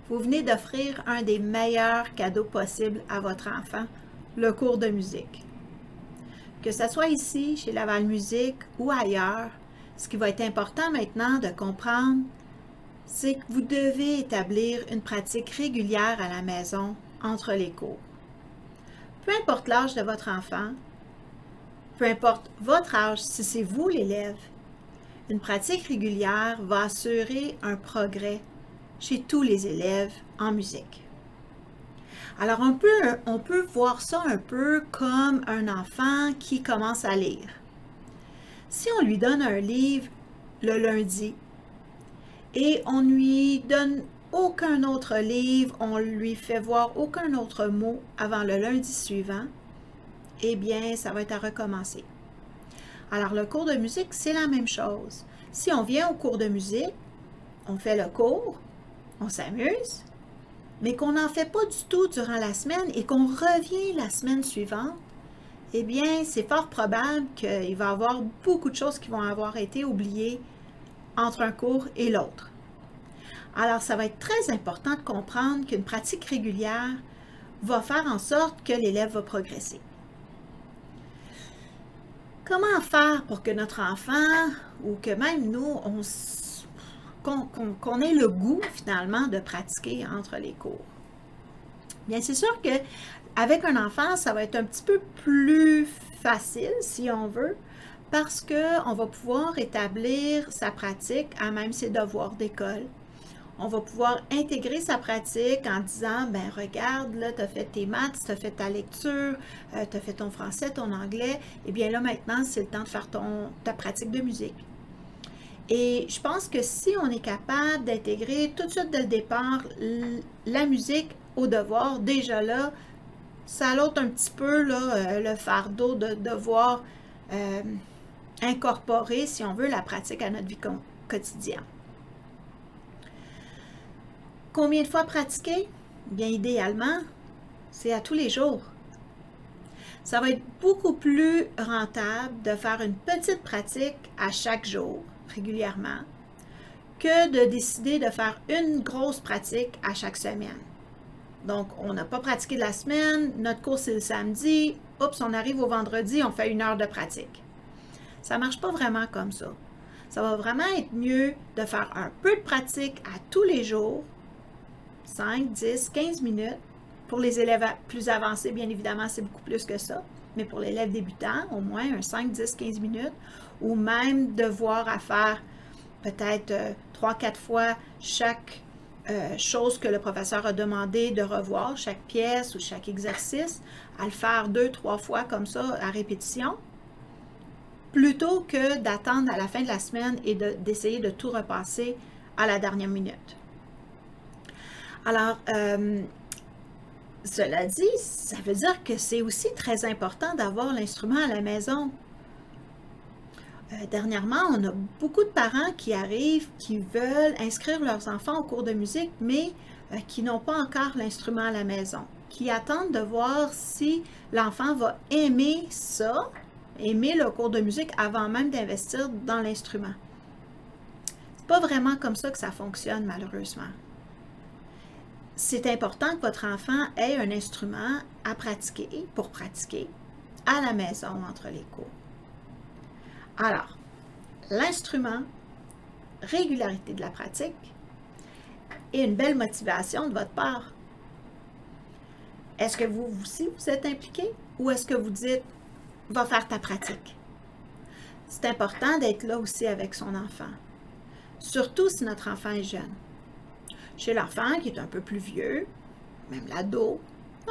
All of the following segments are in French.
vous venez d'offrir un des meilleurs cadeaux possibles à votre enfant, le cours de musique. Que ce soit ici, chez Laval Musique ou ailleurs, ce qui va être important maintenant de comprendre, c'est que vous devez établir une pratique régulière à la maison entre les cours. Peu importe l'âge de votre enfant, peu importe votre âge, si c'est vous l'élève, une pratique régulière va assurer un progrès chez tous les élèves en musique. Alors on peut voir ça un peu comme un enfant qui commence à lire. Si on lui donne un livre le lundi et on ne lui donne aucun autre livre, on lui fait voir aucun autre mot avant le lundi suivant, eh bien, ça va être à recommencer. Alors, le cours de musique, c'est la même chose. Si on vient au cours de musique, on fait le cours, on s'amuse, mais qu'on n'en fait pas du tout durant la semaine et qu'on revient la semaine suivante, eh bien, c'est fort probable qu'il va y avoir beaucoup de choses qui vont avoir été oubliées entre un cours et l'autre. Alors, ça va être très important de comprendre qu'une pratique régulière va faire en sorte que l'élève va progresser. Comment faire pour que notre enfant, ou que même nous, qu'on ait le goût finalement de pratiquer entre les cours? Bien, c'est sûr qu'avec un enfant, ça va être un petit peu plus facile, si on veut, parce qu'on va pouvoir établir sa pratique à même ses devoirs d'école. On va pouvoir intégrer sa pratique en disant, ben regarde, là, tu as fait tes maths, tu as fait ta lecture, tu as fait ton français, ton anglais, et bien là, maintenant, c'est le temps de faire ta pratique de musique. Et je pense que si on est capable d'intégrer tout de suite dès le départ la musique au devoir, déjà là, ça ôte un petit peu là, le fardeau de devoir incorporer, si on veut, la pratique à notre vie quotidienne. Combien de fois pratiquer? Bien, idéalement, c'est à tous les jours. Ça va être beaucoup plus rentable de faire une petite pratique à chaque jour, régulièrement, que de décider de faire une grosse pratique à chaque semaine. Donc, on n'a pas pratiqué la semaine, notre cours c'est le samedi, oups, on arrive au vendredi, on fait 1 heure de pratique. Ça ne marche pas vraiment comme ça. Ça va vraiment être mieux de faire un peu de pratique à tous les jours, 5, 10, 15 minutes. Pour les élèves plus avancés, bien évidemment, c'est beaucoup plus que ça. Mais pour l'élève débutant, au moins un 5, 10, 15 minutes. Ou même devoir à faire peut-être 3-4 fois chaque chose que le professeur a demandé de revoir, chaque pièce ou chaque exercice, à le faire 2-3 fois comme ça à répétition, plutôt que d'attendre à la fin de la semaine et d'essayer de tout repasser à la dernière minute. Alors, cela dit, ça veut dire que c'est aussi très important d'avoir l'instrument à la maison. Dernièrement, on a beaucoup de parents qui arrivent, qui veulent inscrire leurs enfants au cours de musique, mais qui n'ont pas encore l'instrument à la maison, qui attendent de voir si l'enfant va aimer ça, aimer le cours de musique avant même d'investir dans l'instrument. C'est pas vraiment comme ça que ça fonctionne, malheureusement. C'est important que votre enfant ait un instrument à pratiquer, pour pratiquer, à la maison entre les cours. Alors, l'instrument, régularité de la pratique et une belle motivation de votre part. Est-ce que vous aussi, vous êtes impliqué ou est-ce que vous dites « va faire ta pratique ». C'est important d'être là aussi avec son enfant, surtout si notre enfant est jeune. Chez l'enfant qui est un peu plus vieux, même l'ado,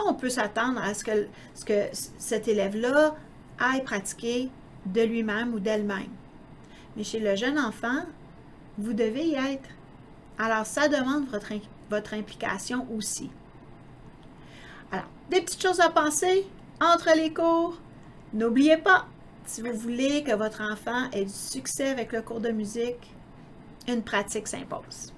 on peut s'attendre à ce que cet élève-là aille pratiquer de lui-même ou d'elle-même. Mais chez le jeune enfant, vous devez y être. Alors, ça demande votre implication aussi. Alors, des petites choses à penser entre les cours. N'oubliez pas, si vous voulez que votre enfant ait du succès avec le cours de musique, une pratique s'impose.